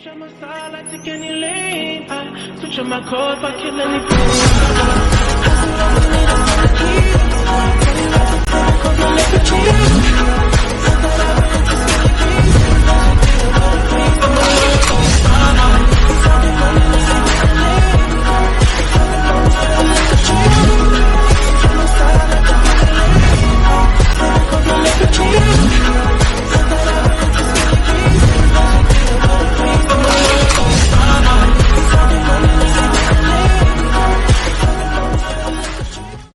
Switch on my style, I take any lane. I switch on my code, I kill anything. Hustle, I need a key.